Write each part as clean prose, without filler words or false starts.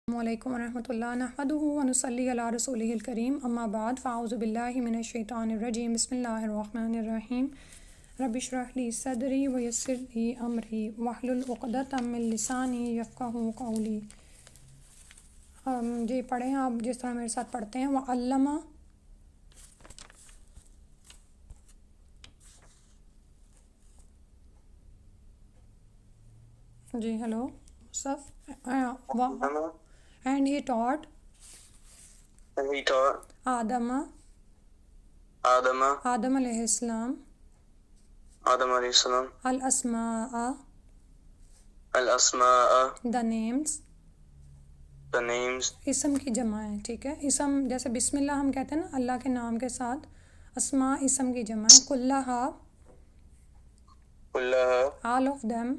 السلام علیکم ورحمۃ اللہ نحمدہ ونصلی علی رسولہ الکریم اما بعد فاعوذ باللہ من الشیطان الرجیم بسم اللہ الرحمن الرحیم رب اشرح لی صدری ویسر لی امری واحلل عقدۃ من لسانی یفقہوا قولی۔ جی پڑھیں آپ جس طرح میرے ساتھ پڑھتے ہیں۔ وعلم، جی ہیلو مصف، and he taught And he taught Adam Adam آدم علیہ السلام alayhi salam الاسماء al-asma'a, the names, the names, اسم کی جمع ہے، ٹھیک ہے۔ اسم جیسے بسم اللہ ہم کہتے ہیں نا اللہ کے نام کے ساتھ، اسماء اسم کی جمع ہے۔ کلہا، kullaha, all of them,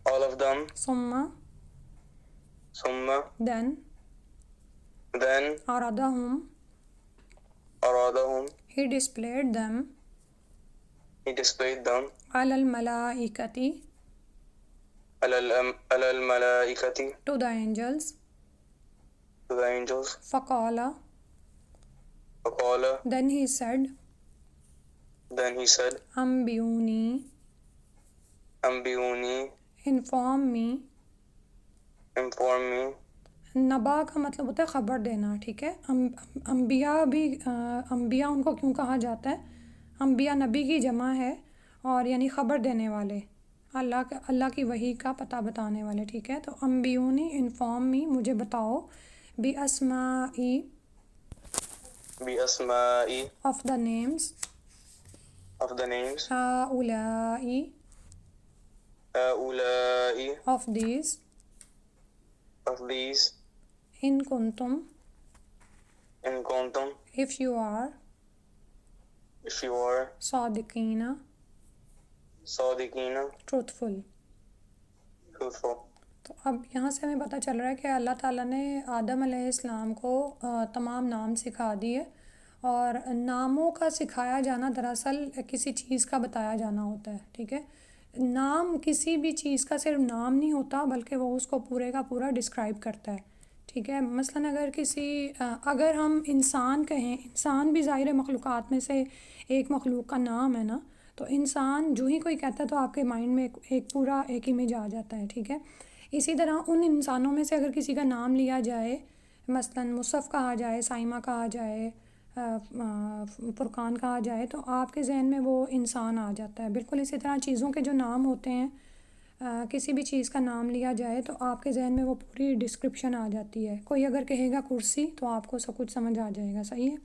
all of them, ثم، summa, دین، then عرضہم، aradahum, he displayed them, he displayed them علی الملائکتی، ala al-malaikati, to the angels, to the angels, فقال، faqala, then he said, then he said, انبیونی، anbiuni, inform me. inform me. نبا کا مطلب ہوتا ہے خبر دینا، ٹھیک ہے۔ انبیاء بھی انبیاء ان کو کیوں کہا جاتا ہے؟ انبیاء نبی کی جمع ہے، اور یعنی خبر دینے والے، اللہ کی وحی کا پتہ بتانے والے، ٹھیک ہے۔ تو انبیونی، انفارم می، مجھے بتاؤ، بی اسمائی، Bi asma'i of the names, of the names, ہؤلائی، haula'i of these, of these, ان کنتم، in kuntum, if you are, if you are صادقین، sadiqina, ٹروتھفل۔ truthful. تو اب یہاں سے ہمیں پتہ چل رہا ہے کہ اللہ تعالیٰ نے آدم علیہ السلام کو تمام نام سکھا دیے، اور ناموں کا سکھایا جانا دراصل کسی چیز کا بتایا جانا ہوتا ہے، ٹھیک ہے۔ نام کسی بھی چیز کا صرف نام نہیں ہوتا، بلکہ وہ اس کو پورے کا پورا ڈسکرائب کرتا ہے، ٹھیک ہے۔ مثلاً اگر ہم انسان کہیں، انسان بھی ظاہر مخلوقات میں سے ایک مخلوق کا نام ہے نا، تو انسان جو ہی کوئی کہتا ہے تو آپ کے مائنڈ میں ایک پورا ایک امیج آ جاتا ہے، ٹھیک ہے۔ اسی طرح ان انسانوں میں سے اگر کسی کا نام لیا جائے، مثلاً مصف کہا جائے، سائمہ کہا جائے، فرقان کہا جائے، تو آپ کے ذہن میں وہ انسان آ جاتا ہے۔ بالکل اسی طرح چیزوں کے جو نام ہوتے ہیں، کسی بھی چیز کا نام لیا جائے تو آپ کے ذہن میں وہ پوری ڈسکرپشن آ جاتی ہے۔ کوئی اگر کہے گا کرسی تو آپ کو سب کچھ سمجھ آ جائے گا، صحیح ہے۔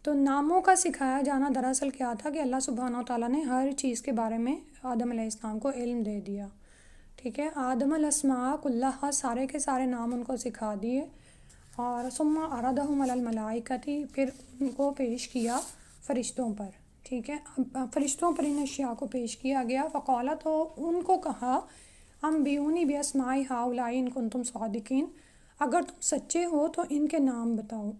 تو ناموں کا سکھایا جانا دراصل کیا تھا کہ اللہ سبحانہ و تعالیٰ نے ہر چیز کے بارے میں آدم علیہ السلام کو علم دے دیا، ٹھیک ہے۔ آدم الاسماء کلہا، سارے کے سارے نام ان کو سکھا دیے، اور ثم عرضہم علی الملائکتی، پھر ان کو پیش کیا فرشتوں پر، ٹھیک ہے۔ اب فرشتوں پر ان اشیاء کو پیش کیا گیا۔ فقال، تو ان کو کہا، انبیونی باسماء ہؤلاء ان کنتم صادقین، اگر تم سچے ہو تو ان کے نام بتاؤ۔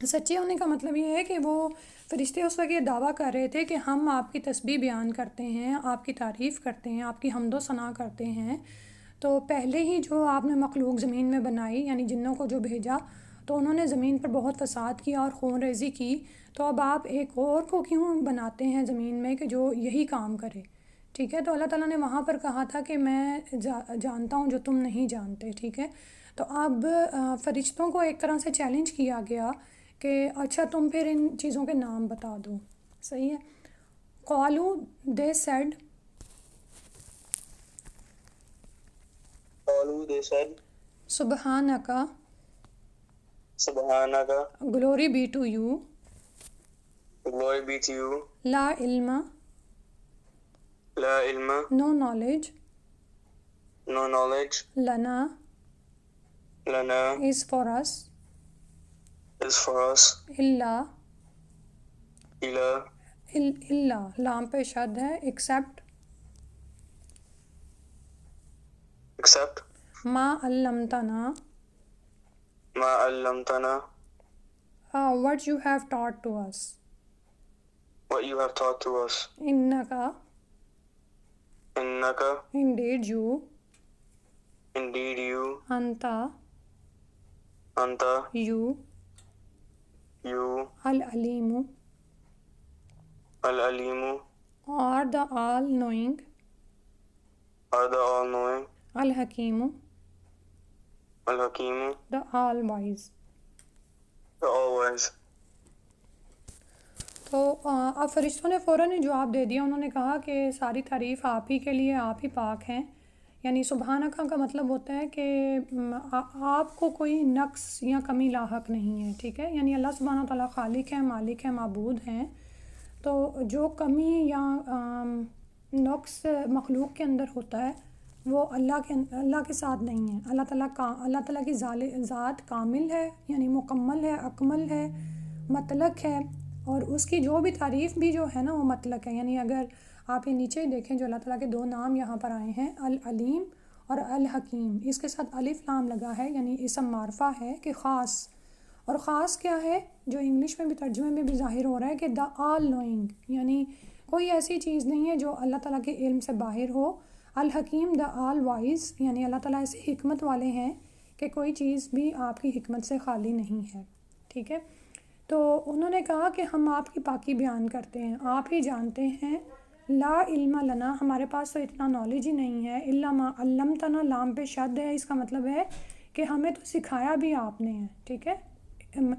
سچے ہونے کا مطلب یہ ہے کہ وہ فرشتے اس وقت یہ دعویٰ کر رہے تھے کہ ہم آپ کی تسبیح بیان کرتے ہیں، آپ کی تعریف کرتے ہیں، آپ کی حمد و ثنا کرتے ہیں۔ تو پہلے ہی جو آپ نے مخلوق زمین میں بنائی، یعنی جنوں کو جو بھیجا، تو انہوں نے زمین پر بہت فساد کیا اور خون ریزی کی، تو اب آپ ایک اور کو کیوں بناتے ہیں زمین میں کہ جو یہی کام کرے، ٹھیک ہے۔ تو اللہ تعالیٰ نے وہاں پر کہا تھا کہ میں جانتا ہوں جو تم نہیں جانتے، ٹھیک ہے۔ تو اب فرشتوں کو ایک طرح سے چیلنج کیا گیا کہ اچھا تم پھر ان چیزوں کے نام بتا دو، صحیح ہے۔ قالو، they said, Qalu, they said, سبحانکا، subhanaka, glory be to you, glory be to you, لا علم، la ilma, no knowledge, no knowledge, لنا، lana, as for us, is for us, الا، ila, الا لام پہ شد ہے، ایکسیپٹ، except ما علمتنا، ma allamtana, what you have taught to us، what you have taught to us, انکا، innaka, indeed you، Indeed you, anta, anta, you, you, al-alimu, al-alimu, are the all-knowing, are the all-knowing, al-hakimu, al-hakimu, the all-wise. the all-wise. تو اب فرشتوں نے فوراً ہی جواب دے دیا. انہوں نے کہا کہ ساری تعریف آپ ہی کے لیے، آپ ہی پاک ہیں. یعنی سبحانک کا مطلب ہوتا ہے کہ آپ کو کوئی نقص یا کمی لاحق نہیں ہے، ٹھیک ہے. یعنی اللہ سبحانہ تعالیٰ خالق ہے، مالک ہے، معبود ہیں. تو جو کمی یا نقص مخلوق کے اندر ہوتا ہے وہ اللہ کے ساتھ نہیں ہے. اللہ تعالیٰ کی ذات کامل ہے، یعنی مکمل ہے، اکمل ہے، مطلق ہے. اور اس کی جو بھی تعریف بھی جو ہے نا وہ مطلق ہے. یعنی اگر آپ یہ نیچے دیکھیں جو اللہ تعالیٰ کے دو نام یہاں پر آئے ہیں، العلیم اور الحکیم، اس کے ساتھ الف لام لگا ہے، یعنی اسم معرفہ ہے کہ خاص. اور خاص کیا ہے جو انگلش میں بھی ترجمے میں بھی ظاہر ہو رہا ہے کہ دا آل نوئنگ، یعنی کوئی ایسی چیز نہیں ہے جو اللہ تعالیٰ کے علم سے باہر ہو. الحکیم دا آل وائز، یعنی اللہ تعالیٰ ایسی حکمت والے ہیں کہ کوئی چیز بھی آپ کی حکمت سے خالی نہیں ہے، ٹھیک ہے. تو انہوں نے کہا کہ ہم آپ کی پاکی بیان کرتے ہیں، آپ ہی جانتے ہیں. لا علم لنا، ہمارے پاس تو اتنا نالج ہی نہیں ہے. الا ما علمتنا، لام پہ شد ہے، اس کا مطلب ہے کہ ہمیں تو سکھایا بھی آپ نے ہے، ٹھیک ہے.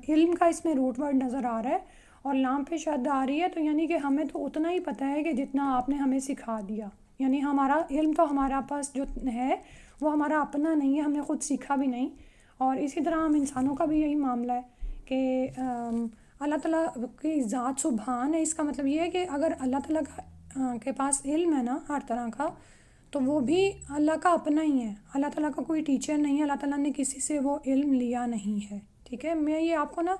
علم کا اس میں روٹ ورڈ نظر آ رہا ہے اور لام پہ شد آ رہی ہے، تو یعنی کہ ہمیں تو اتنا ہی پتہ ہے کہ جتنا آپ نے ہمیں سکھا دیا. یعنی ہمارا علم تو ہمارا پاس جو ہے وہ ہمارا اپنا نہیں ہے، ہم نے خود سیکھا بھی نہیں. اور اسی طرح ہم انسانوں کا بھی یہی معاملہ ہے کہ اللہ تعالیٰ کی ذات سبحان ہے. اس کا مطلب یہ ہے کہ اگر اللہ تعالیٰ کے پاس علم ہے نا ہر طرح کا، تو وہ بھی اللہ کا اپنا ہی ہے. اللہ تعالیٰ کا کوئی ٹیچر نہیں ہے، اللہ تعالیٰ نے کسی سے وہ علم لیا نہیں ہے، ٹھیک ہے. میں یہ آپ کو نا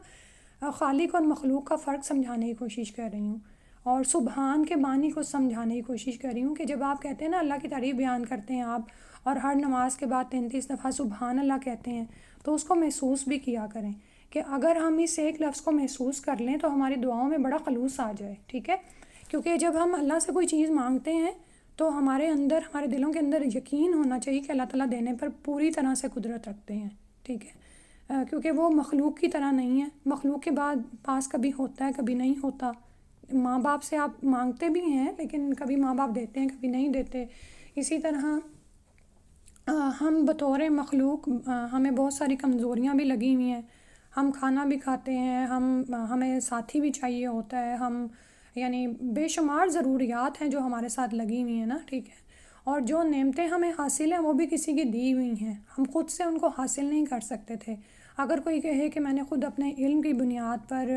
خالق اور مخلوق کا فرق سمجھانے کی کوشش کر رہی ہوں، اور سبحان کے معنی کو سمجھانے کی کوشش کر رہی ہوں کہ جب آپ کہتے ہیں نا اللہ کی تعریف بیان کرتے ہیں آپ، اور ہر نماز کے بعد 33 دفعہ سبحان اللہ کہتے ہیں، تو اس کو محسوس بھی کیا کریں کہ اگر ہم اس ایک لفظ کو محسوس کر لیں تو ہماری دعاؤں میں بڑا خلوص آ جائے، ٹھیک ہے. کیونکہ جب ہم اللہ سے کوئی چیز مانگتے ہیں تو ہمارے اندر، ہمارے دلوں کے اندر یقین ہونا چاہیے کہ اللہ تعالیٰ دینے پر پوری طرح سے قدرت رکھتے ہیں، ٹھیک ہے. کیونکہ وہ مخلوق کی طرح نہیں ہے. مخلوق کے بعد پاس کبھی ہوتا ہے، کبھی نہیں ہوتا. ماں باپ سے آپ مانگتے بھی ہیں لیکن کبھی ماں باپ دیتے ہیں، کبھی نہیں دیتے. اسی طرح ہم بطور مخلوق ہمیں بہت ساری کمزوریاں بھی لگی ہوئی ہیں. ہم کھانا بھی کھاتے ہیں، ہمیں ساتھی بھی چاہیے ہوتا ہے، ہم یعنی بے شمار ضروریات ہیں جو ہمارے ساتھ لگی ہوئی ہیں نا، ٹھیک ہے. اور جو نعمتیں ہمیں حاصل ہیں وہ بھی کسی کی دی ہوئی ہیں، ہم خود سے ان کو حاصل نہیں کر سکتے تھے. اگر کوئی کہے کہ میں نے خود اپنے علم کی بنیاد پر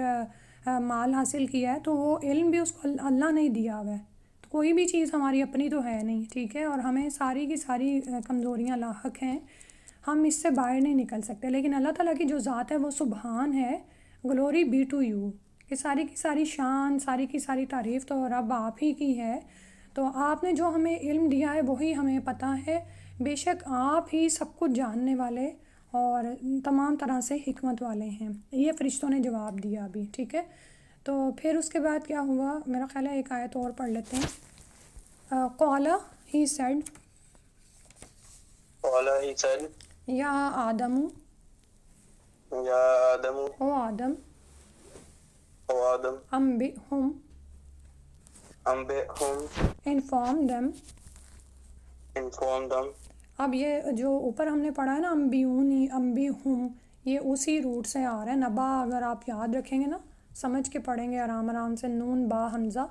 مال حاصل کیا ہے، تو وہ علم بھی اس کو اللہ نے دیا ہوا ہے. تو کوئی بھی چیز ہماری اپنی تو ہے نہیں، ٹھیک ہے. اور ہمیں ساری کی ساری کمزوریاں لاحق ہیں، ہم اس سے باہر نہیں نکل سکتے. لیکن اللہ تعالیٰ کی جو ذات ہے وہ سبحان ہے، گلوری بی ٹو یو، کہ ساری کی ساری شان، ساری کی ساری تعریف تو رب آپ ہی کی ہے. تو آپ نے جو ہمیں علم دیا ہے وہی ہمیں پتہ ہے. بے شک آپ ہی سب کچھ جاننے والے اور تمام طرح سے حکمت والے ہیں. یہ فرشتوں نے جواب دیا ابھی، ٹھیک ہے. تو پھر اس کے بعد کیا ہوا، میرا خیال ہے ایک آیت اور پڑھ لیتے ہیں. قال ہی سیڈ، قال he said, یا آدم، یا آدم، او آدم، او آدم، انبئہم، انبئہم، انفارم them. inform them. اب یہ جو اوپر ہم نے پڑھا ہے نا انبیونی، انبئہم، یہ اسی روٹ سے آ رہا ہے. نبا اگر آپ یاد رکھیں گے نا، سمجھ کے پڑھیں گے آرام آرام سے، نون با حمزہ،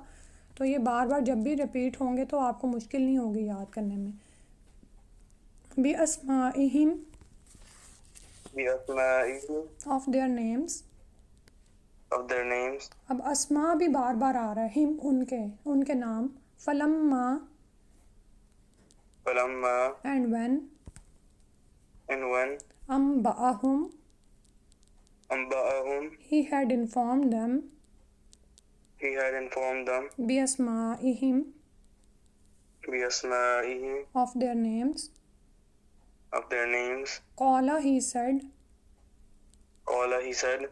تو یہ بار بار جب بھی ریپیٹ ہوں گے تو آپ کو مشکل نہیں ہوگی یاد کرنے میں. بِأَسْمَائِهِمْ، بِأَسْمَائِهِمْ، of their names. of their names. اب اسما بھی بار بار آ رہا ہے، ہم ان کے نام. فلما، فلما، and when. and when. انبأہم، انبأہم، he had informed them. he had informed them. بِأَسْمَائِهِمْ، بِأَسْمَائِهِمْ، of their names. of their names. قَالَ he said. قال he said.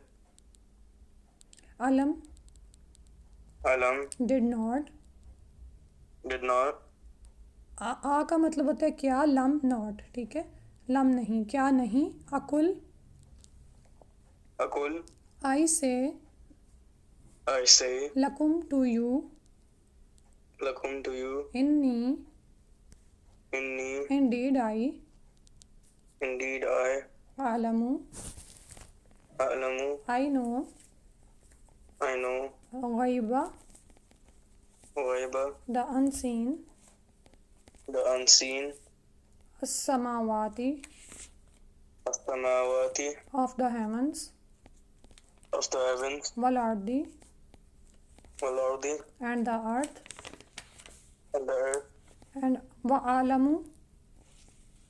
علم، Alam, did not. did not. آ کا مطلب ہوتا ہے کیا، لم، ناٹ، ٹھیک ہے. لم نہیں، کیا نہیں، اکل أكل آئی سے، I say لکم ٹو یو، لكم to you انی إني انڈیڈ آئی، indeed I عالم أعلم آئی نو، I know غیبہ غيب دا انسین، the unseen السماواتی السماوات of the heavens of the heavens والارضی والأرض and the earth and the earth and وعالم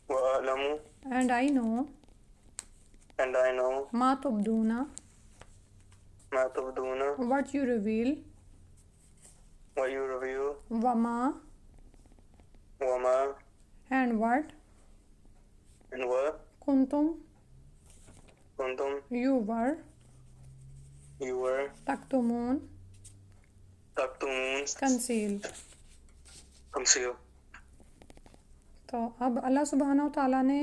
وأعلم and I know and I know ما تبدون ما تبدون what you reveal what you reveal وما وما and what and what کنتم كنتم you were you were تکتمون تكتمون concealed. conceal. تو اب اللہ سبحانہ و تعالیٰ نے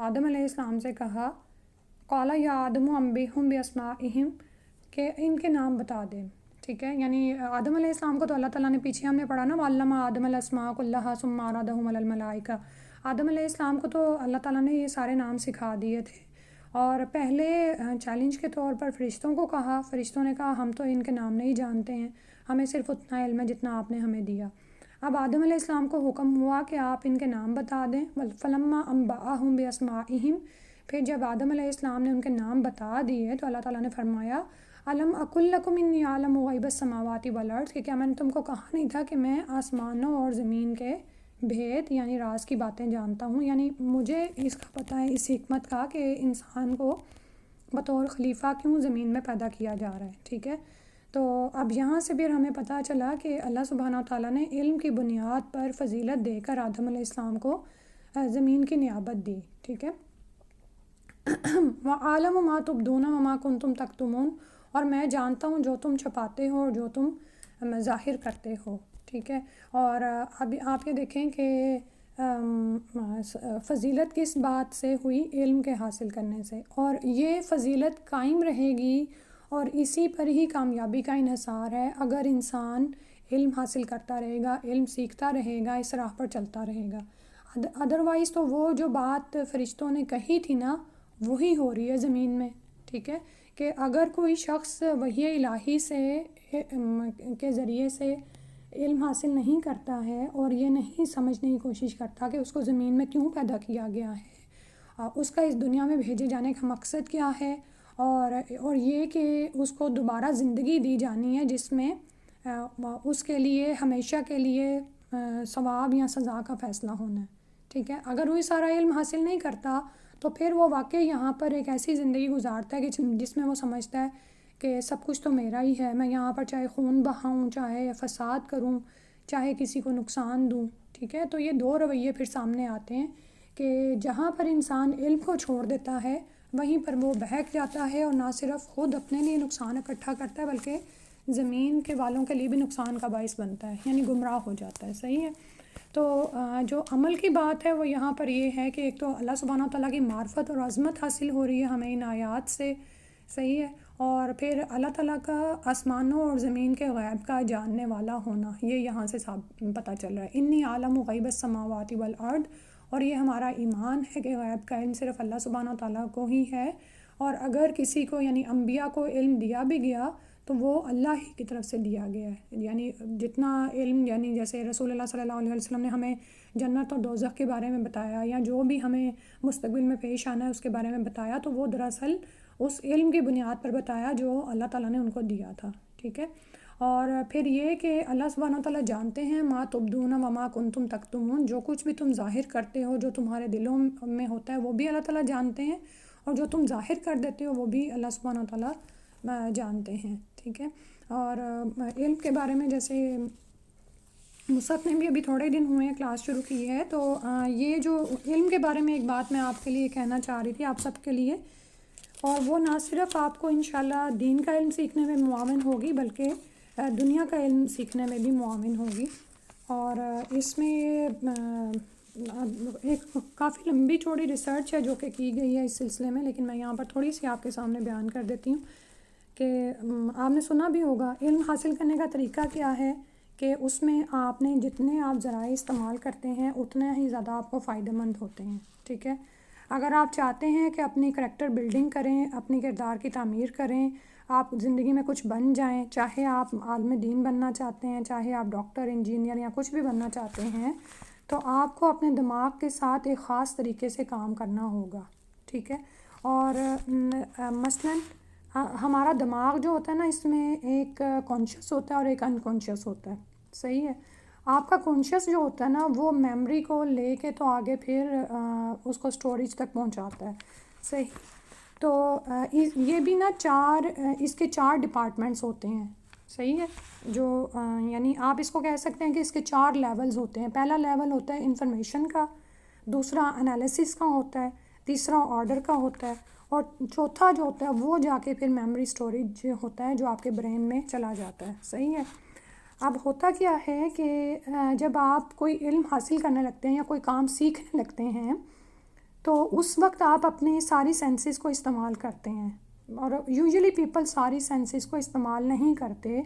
آدم علیہ السلام سے کہا قال یا آدم انبئہم باسمائہم کہ ان کے نام بتا دیں، ٹھیک ہے، یعنی آدم علیہ السلام کو تو اللہ تعالیٰ نے پیچھے ہم نے پڑھا نا وعلم آدم الاسماء کلہا ثم عرضہم علی الملائکہ، آدم علیہ السلام کو تو اللہ تعالیٰ نے یہ سارے نام سکھا دیے تھے، اور پہلے چیلنج کے طور پر فرشتوں کو کہا، فرشتوں نے کہا ہم تو ان کے نام نہیں جانتے ہیں، ہمیں صرف اتنا علم ہے جتنا آپ نے ہمیں دیا۔ اب آدم علیہ السلام کو حکم ہوا کہ آپ ان کے نام بتا دیں، فلما انبأہم باسمائہم، پھر جب آدم علیہ السلام نے ان کے نام بتا دیے تو اللہ تعالیٰ نے فرمایا الم اقل لکم انی اعلم غیب السماوات والارض، کہ کیا میں نے تم کو کہا نہیں تھا کہ میں آسمانوں اور زمین کے بھید یعنی راز کی باتیں جانتا ہوں، یعنی مجھے اس کا پتہ ہے، اس حکمت کا کہ انسان کو بطور خلیفہ کیوں زمین میں پیدا کیا جا رہا ہے، ٹھیک ہے۔ تو اب یہاں سے پھر ہمیں پتہ چلا کہ اللہ سبحانہ و تعالیٰ نے علم کی بنیاد پر فضیلت دے کر آدم علیہ السلام کو زمین کی نیابت دی، ٹھیک ہے۔ وَعَالَمُ مَا تُبْدُونَ وَمَا كُنْتُمْ تَكْتُمُونَ، اور میں جانتا ہوں جو تم چھپاتے ہو اور جو تم ظاہر کرتے ہو، ٹھیک ہے۔ اور ابھی آپ یہ دیکھیں کہ فضیلت کس بات سے ہوئی، علم کے حاصل کرنے سے، اور یہ فضیلت قائم رہے گی اور اسی پر ہی کامیابی کا انحصار ہے اگر انسان علم حاصل کرتا رہے گا، علم سیکھتا رہے گا، اس راہ پر چلتا رہے گا۔ ادروائز تو وہ جو بات فرشتوں نے کہی تھی نا وہی ہو رہی ہے زمین میں، ٹھیک ہے، کہ اگر کوئی شخص وحی الہی سے کے ذریعے سے علم حاصل نہیں کرتا ہے اور یہ نہیں سمجھنے کی کوشش کرتا کہ اس کو زمین میں کیوں پیدا کیا گیا ہے، اس کا اس دنیا میں بھیجے جانے کا مقصد کیا ہے، اور یہ کہ اس کو دوبارہ زندگی دی جانی ہے جس میں اس کے لیے ہمیشہ کے لیے ثواب یا سزا کا فیصلہ ہونا ہے، ٹھیک ہے۔ اگر وہ سارا علم حاصل نہیں کرتا تو پھر وہ واقعی یہاں پر ایک ایسی زندگی گزارتا ہے کہ جس میں وہ سمجھتا ہے کہ سب کچھ تو میرا ہی ہے، میں یہاں پر چاہے خون بہاؤں، چاہے فساد کروں، چاہے کسی کو نقصان دوں، ٹھیک ہے۔ تو یہ دو رویے پھر سامنے آتے ہیں کہ جہاں پر انسان علم کو چھوڑ دیتا ہے وہیں پر وہ بہک جاتا ہے اور نہ صرف خود اپنے لیے نقصان اکٹھا کرتا ہے بلکہ زمین کے والوں کے لیے بھی نقصان کا باعث بنتا ہے، یعنی گمراہ ہو جاتا ہے، صحیح ہے۔ تو جو عمل کی بات ہے وہ یہاں پر یہ ہے کہ ایک تو اللہ سبحانہ تعالیٰ کی معرفت اور عظمت حاصل ہو رہی ہے ہمیں ان آیات سے، صحیح ہے، اور پھر اللہ تعالیٰ کا آسمانوں اور زمین کے غیب کا جاننے والا ہونا، یہ یہاں سے پتہ چل رہا ہے، انی عالم غیب السماوات والارض، اور یہ ہمارا ایمان ہے کہ غیب کا علم صرف اللہ سبحانہ تعالیٰ کو ہی ہے، اور اگر کسی کو یعنی انبیاء کو علم دیا بھی گیا تو وہ اللہ ہی کی طرف سے دیا گیا ہے، یعنی جتنا علم، یعنی جیسے رسول اللہ صلی اللہ علیہ وسلم نے ہمیں جنت اور دوزخ کے بارے میں بتایا یا جو بھی ہمیں مستقبل میں پیش آنا ہے اس کے بارے میں بتایا، تو وہ دراصل اس علم کی بنیاد پر بتایا جو اللہ تعالیٰ نے ان کو دیا تھا، ٹھیک ہے۔ اور پھر یہ کہ اللہ سبحانہ وتعالیٰ جانتے ہیں ما تبدون وما کنتم تکتمون، جو کچھ بھی تم ظاہر کرتے ہو، جو تمہارے دلوں میں ہوتا ہے وہ بھی اللہ تعالیٰ جانتے ہیں، اور جو تم ظاہر کر دیتے ہو وہ بھی اللہ سبحانہ وتعالیٰ جانتے ہیں، ٹھیک ہے۔ اور علم کے بارے میں جیسے مصعب نے بھی ابھی تھوڑے دن ہوئے ہیں کلاس شروع کی ہے، تو یہ جو علم کے بارے میں ایک بات میں آپ کے لیے کہنا چاہ رہی تھی، آپ سب کے لیے، اور وہ نہ صرف آپ کو انشاءاللہ دین کا علم سیکھنے میں معاون ہوگی بلکہ دنیا کا علم سیکھنے میں بھی معاون ہوگی، اور اس میں ایک کافی لمبی چوڑی ریسرچ ہے جو کہ کی گئی ہے اس سلسلے میں، لیکن میں یہاں پر تھوڑی سی آپ کے سامنے بیان کر دیتی ہوں کہ آپ نے سنا بھی ہوگا علم حاصل کرنے کا طریقہ کیا ہے، کہ اس میں آپ نے جتنے آپ ذرائع استعمال کرتے ہیں اتنے ہی زیادہ آپ کو فائدہ مند ہوتے ہیں، ٹھیک ہے۔ اگر آپ چاہتے ہیں کہ اپنی کریکٹر بلڈنگ کریں، اپنی کردار کی تعمیر کریں، آپ زندگی میں کچھ بن جائیں، چاہے آپ عالم دین بننا چاہتے ہیں، چاہے آپ ڈاکٹر، انجینئر یا کچھ بھی بننا چاہتے ہیں، تو آپ کو اپنے دماغ کے ساتھ ایک خاص طریقے سے کام کرنا ہوگا، ٹھیک ہے۔ اور مثلاً ہمارا دماغ جو ہوتا ہے نا، اس میں ایک کانشیس ہوتا ہے اور ایک انکانشیس ہوتا ہے، صحیح ہے۔ آپ کا کانشیس جو ہوتا ہے نا، وہ میموری کو لے کے تو آگے پھر اس کو اسٹوریج تک پہنچاتا ہے، صحیح۔ تو یہ بھی نا اس کے 4 ڈپارٹمنٹس ہوتے ہیں، صحیح ہے، جو یعنی آپ اس کو کہہ سکتے ہیں کہ اس کے 4 لیولز ہوتے ہیں۔ پہلا لیول ہوتا ہے انفارمیشن کا، دوسرا انالیسس کا ہوتا ہے، تیسرا آرڈر کا ہوتا ہے، اور چوتھا جو ہوتا ہے وہ جا کے پھر میموری اسٹوریج ہوتا ہے جو آپ کے برین میں چلا جاتا ہے، صحیح ہے۔ اب ہوتا کیا ہے کہ جب آپ کوئی علم حاصل کرنے لگتے ہیں یا کوئی کام سیکھنے لگتے ہیں تو اس وقت آپ اپنے ساری سینسز کو استعمال کرتے ہیں، اور یوزلی پیپل ساری سینسز کو استعمال نہیں کرتے،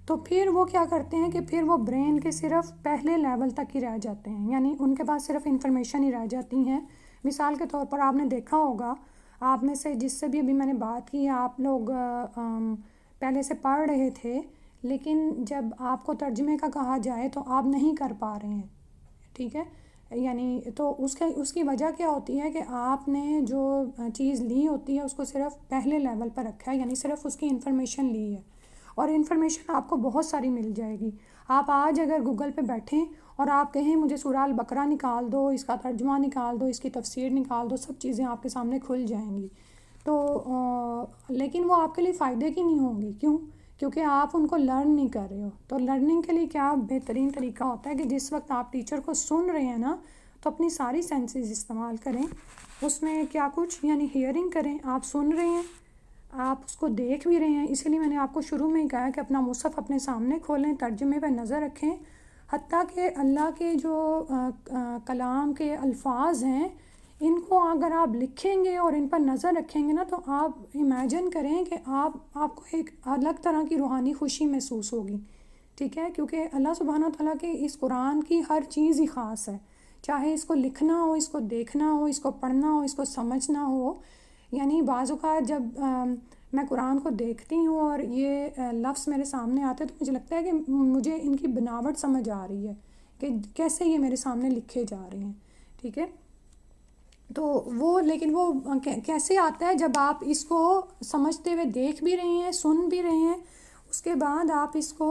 تو پھر وہ کیا کرتے ہیں کہ پھر وہ برین کے صرف پہلے لیول تک ہی رہ جاتے ہیں، یعنی ان کے پاس صرف انفارمیشن ہی رہ جاتی ہیں۔ مثال کے طور پر آپ نے دیکھا ہوگا، آپ میں سے جس سے بھی ابھی میں نے بات کی، آپ لوگ پہلے سے پڑھ رہے تھے، لیکن جب آپ کو ترجمے کا کہا جائے تو آپ نہیں کر پا رہے ہیں، ٹھیک ہے۔ یعنی تو اس کی وجہ کیا ہوتی ہے کہ آپ نے جو چیز لی ہوتی ہے اس کو صرف پہلے لیول پر رکھا ہے، یعنی صرف اس کی انفارمیشن لی ہے، اور انفارمیشن آپ کو بہت ساری مل جائے گی۔ آپ آج اگر گوگل پہ بیٹھیں اور آپ کہیں مجھے سورہ البقرہ نکال دو، اس کا ترجمہ نکال دو، اس کی تفسیر نکال دو، سب چیزیں آپ کے سامنے کھل جائیں گی، تو لیکن وہ آپ کے لیے فائدے کی نہیں ہوں گی، کیوں؟ کیونکہ آپ ان کو لرن نہیں کر رہے ہو۔ تو لرننگ کے لیے کیا بہترین طریقہ ہوتا ہے کہ جس وقت آپ ٹیچر کو سن رہے ہیں نا، تو اپنی ساری سینسز استعمال کریں، اس میں کیا کچھ، یعنی ہیئرنگ کریں، آپ سن رہے ہیں، آپ اس کو دیکھ بھی رہے ہیں، اسی لیے میں نے آپ کو شروع میں ہی کہا کہ اپنا مصحف اپنے سامنے کھولیں، ترجمے پہ نظر رکھیں، حتیٰ کہ اللہ کے جو کلام کے الفاظ ہیں ان کو اگر آپ لکھیں گے اور ان پر نظر رکھیں گے نا، تو آپ امیجن کریں کہ آپ کو ایک الگ طرح کی روحانی خوشی محسوس ہوگی، ٹھیک ہے، کیونکہ اللہ سبحانہ تعالیٰ کے اس قرآن کی ہر چیز ہی خاص ہے، چاہے اس کو لکھنا ہو، اس کو دیکھنا ہو، اس کو پڑھنا ہو، اس کو سمجھنا ہو۔ یعنی بعض اوقات جب میں قرآن کو دیکھتی ہوں اور یہ لفظ میرے سامنے آتے تو مجھے لگتا ہے کہ مجھے ان کی بناوٹ سمجھ آ رہی ہے کہ کیسے یہ میرے سامنے لکھے جا رہے ہیں، ٹھیک ہے۔ تو لیکن وہ کیسے آتا ہے جب آپ اس کو سمجھتے ہوئے دیکھ بھی رہے ہیں، سن بھی رہے ہیں، اس کے بعد آپ اس کو،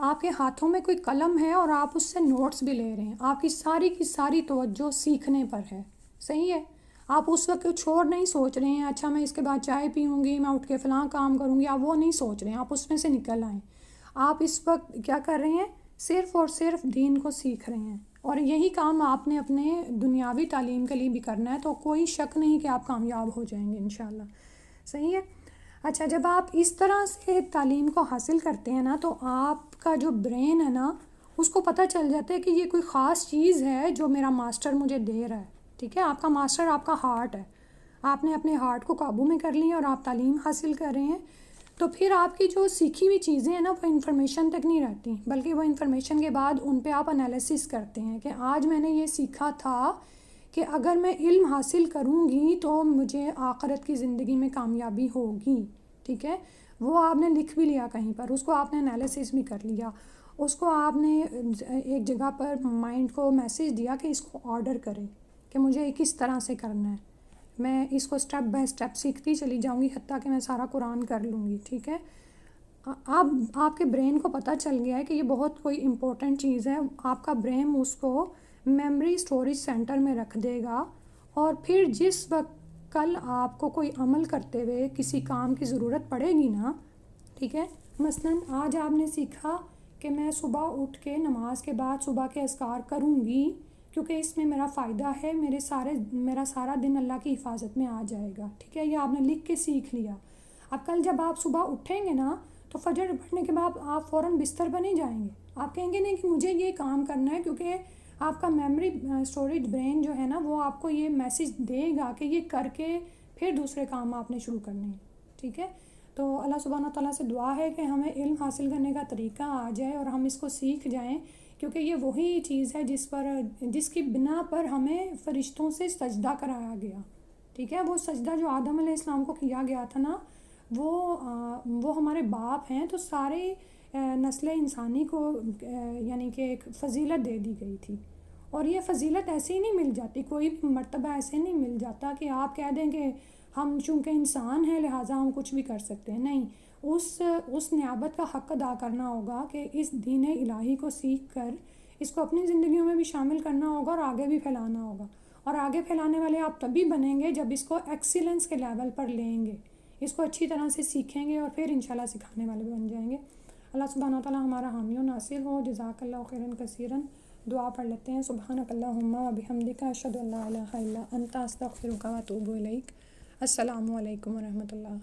آپ کے ہاتھوں میں کوئی قلم ہے اور آپ اس سے نوٹس بھی لے رہے ہیں، آپ کی ساری توجہ سیکھنے پر ہے، صحیح ہے۔ آپ اس وقت کچھ اور نہیں سوچ رہے ہیں، اچھا میں اس کے بعد چائے پیوں گی، میں اٹھ کے فلاں کام کروں گی، آپ وہ نہیں سوچ رہے ہیں، آپ اس میں سے نکل آئیں۔ آپ اس وقت کیا کر رہے ہیں؟ صرف اور صرف دین کو سیکھ رہے ہیں، اور یہی کام آپ نے اپنے دنیاوی تعلیم کے لیے بھی کرنا ہے، تو کوئی شک نہیں کہ آپ کامیاب ہو جائیں گے انشاءاللہ، صحیح ہے۔ اچھا، جب آپ اس طرح سے تعلیم کو حاصل کرتے ہیں نا، تو آپ کا جو برین ہے نا، اس کو پتہ چل جاتا ہے کہ یہ کوئی خاص چیز ہے جو میرا ماسٹر مجھے دے رہا ہے، ٹھیک ہے۔ آپ کا ماسٹر آپ کا ہارٹ ہے، آپ نے اپنے ہارٹ کو قابو میں کر لیا اور آپ تعلیم حاصل کر رہے ہیں، تو پھر آپ کی جو سیکھی ہوئی چیزیں ہیں نا، وہ انفارمیشن تک نہیں رہتی، بلکہ وہ انفارمیشن کے بعد ان پہ آپ انالیسس کرتے ہیں کہ آج میں نے یہ سیکھا تھا کہ اگر میں علم حاصل کروں گی تو مجھے آخرت کی زندگی میں کامیابی ہوگی، ٹھیک ہے۔ وہ آپ نے لکھ بھی لیا کہیں پر، اس کو آپ نے انالیسس بھی کر لیا، اس کو آپ نے ایک جگہ پر مائنڈ کو میسیج دیا کہ اس کو آرڈر کرے کہ مجھے کس طرح سے کرنا ہے، میں اس کو سٹیپ بائی سٹیپ سیکھتی چلی جاؤں گی حتیٰ کہ میں سارا قرآن کر لوں گی، ٹھیک ہے۔ اب آپ کے برین کو پتہ چل گیا ہے کہ یہ بہت کوئی امپورٹنٹ چیز ہے، آپ کا برین اس کو میموری اسٹوریج سینٹر میں رکھ دے گا، اور پھر جس وقت کل آپ کو کوئی عمل کرتے ہوئے کسی کام کی ضرورت پڑے گی نا، ٹھیک ہے، مثلاً آج آپ نے سیکھا کہ میں صبح اٹھ کے نماز کے بعد صبح کے اذکار کروں گی کیونکہ اس میں میرا فائدہ ہے، میرا سارا دن اللہ کی حفاظت میں آ جائے گا، ٹھیک ہے، یہ آپ نے لکھ کے سیکھ لیا۔ اب کل جب آپ صبح اٹھیں گے نا، تو فجر پڑھنے کے بعد آپ فوراً بستر پر نہیں جائیں گے، آپ کہیں گے نہیں کہ مجھے یہ کام کرنا ہے کیونکہ آپ کا میموری اسٹوریج برین جو ہے نا وہ آپ کو یہ میسج دے گا کہ یہ کر کے پھر دوسرے کام آپ نے شروع کرنے ہیں. ٹھیک ہے. تو اللہ سبحانہ تعالیٰ سے دعا ہے کہ ہمیں علم حاصل کرنے کا طریقہ آ جائے اور ہم اس کو سیکھ جائیں، کیونکہ یہ وہی چیز ہے جس کی بنا پر ہمیں فرشتوں سے سجدہ کرایا گیا. ٹھیک ہے. وہ سجدہ جو آدم علیہ السلام کو کیا گیا تھا نا، وہ ہمارے باپ ہیں، تو سارے نسل انسانی کو یعنی کہ ایک فضیلت دے دی گئی تھی. اور یہ فضیلت ایسے ہی نہیں مل جاتی، کوئی بھی مرتبہ ایسے نہیں مل جاتا کہ آپ کہہ دیں کہ ہم چونکہ انسان ہیں لہٰذا ہم کچھ بھی کر سکتے ہیں. نہیں، اس نعمت کا حق ادا کرنا ہوگا کہ اس دین الہی کو سیکھ کر اس کو اپنی زندگیوں میں بھی شامل کرنا ہوگا اور آگے بھی پھیلانا ہوگا. اور آگے پھیلانے والے آپ تبھی بنیں گے جب اس کو ایکسیلنس کے لیول پر لیں گے، اس کو اچھی طرح سے سیکھیں گے اور پھر انشاءاللہ سکھانے والے بن جائیں گے. اللہ سبحانہ تعالیٰ ہمارا حامی و ناصر ہو. جزاک اللہ خیرا کثیرا. دعا پڑھ لیتے ہیں. سبحانک اللہم و بحمدک، اشہد ان لا الہ الا انت، استغفرک و اتوب الیک. السلام علیکم ورحمۃ اللہ.